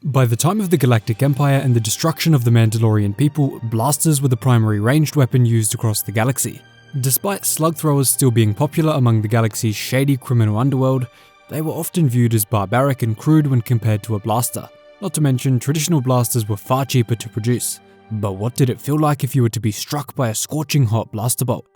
By the time of the Galactic Empire and the destruction of the Mandalorian people, blasters were the primary ranged weapon used across the galaxy. Despite slug throwers still being popular among the galaxy's shady criminal underworld, they were often viewed as barbaric and crude when compared to a blaster. Not to mention, traditional blasters were far cheaper to produce. But what did it feel like if you were to be struck by a scorching hot blaster bolt?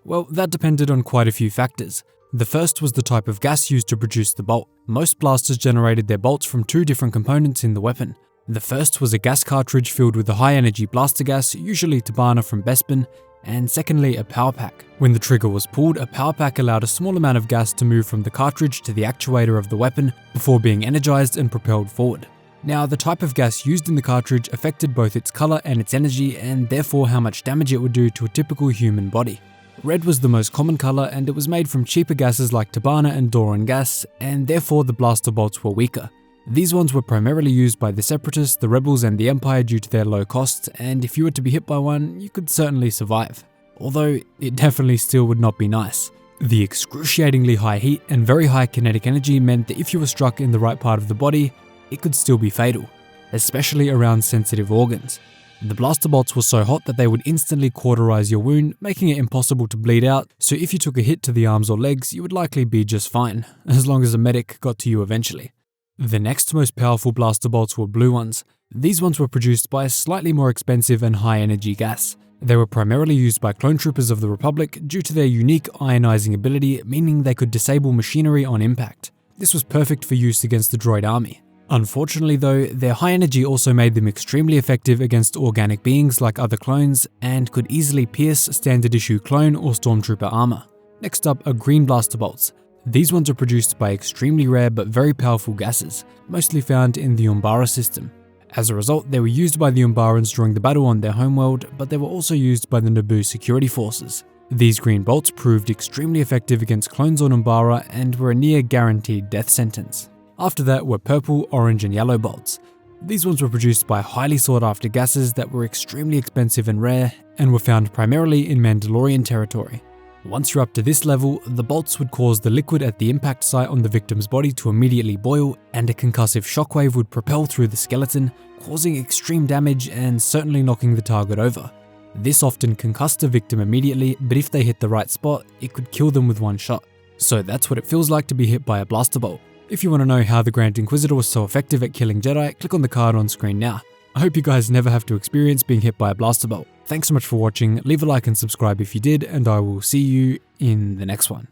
Well, that depended on quite a few factors. The first was the type of gas used to produce the bolt. Most blasters generated their bolts from two different components in the weapon. The first was a gas cartridge filled with a high-energy blaster gas, usually Tibanna from Bespin, and secondly a powerpack. When the trigger was pulled, a powerpack allowed a small amount of gas to move from the cartridge to the actuator of the weapon before being energized and propelled forward. Now, the type of gas used in the cartridge affected both its color and its energy, and therefore how much damage it would do to a typical human body. Red was the most common color, and it was made from cheaper gases like Tibanna and Doran gas, and therefore the blaster bolts were weaker. These ones were primarily used by the Separatists, the Rebels, and the Empire due to their low cost, and if you were to be hit by one, you could certainly survive. Although, it definitely still would not be nice. The excruciatingly high heat and very high kinetic energy meant that if you were struck in the right part of the body, it could still be fatal, especially around sensitive organs. The blaster bolts were so hot that they would instantly cauterize your wound, making it impossible to bleed out, so if you took a hit to the arms or legs, you would likely be just fine, as long as a medic got to you eventually. The next most powerful blaster bolts were blue ones. These ones were produced by a slightly more expensive and high-energy gas. They were primarily used by clone troopers of the Republic due to their unique ionizing ability, meaning they could disable machinery on impact. This was perfect for use against the droid army. Unfortunately though, their high energy also made them extremely effective against organic beings like other clones and could easily pierce standard issue clone or stormtrooper armor. Next up are green blaster bolts. These ones are produced by extremely rare but very powerful gases, mostly found in the Umbara system. As a result, they were used by the Umbarans during the battle on their homeworld, but they were also used by the Naboo security forces. These green bolts proved extremely effective against clones on Umbara and were a near guaranteed death sentence. After that were purple, orange, and yellow bolts. These ones were produced by highly sought after gases that were extremely expensive and rare, and were found primarily in Mandalorian territory. Once you're up to this level, the bolts would cause the liquid at the impact site on the victim's body to immediately boil, and a concussive shockwave would propel through the skeleton, causing extreme damage and certainly knocking the target over. This often concussed the victim immediately, but if they hit the right spot, it could kill them with one shot. So that's what it feels like to be hit by a blaster bolt. If you want to know how the Grand Inquisitor was so effective at killing Jedi, click on the card on screen now. I hope you guys never have to experience being hit by a blaster bolt. Thanks so much for watching, leave a like and subscribe if you did, and I will see you in the next one.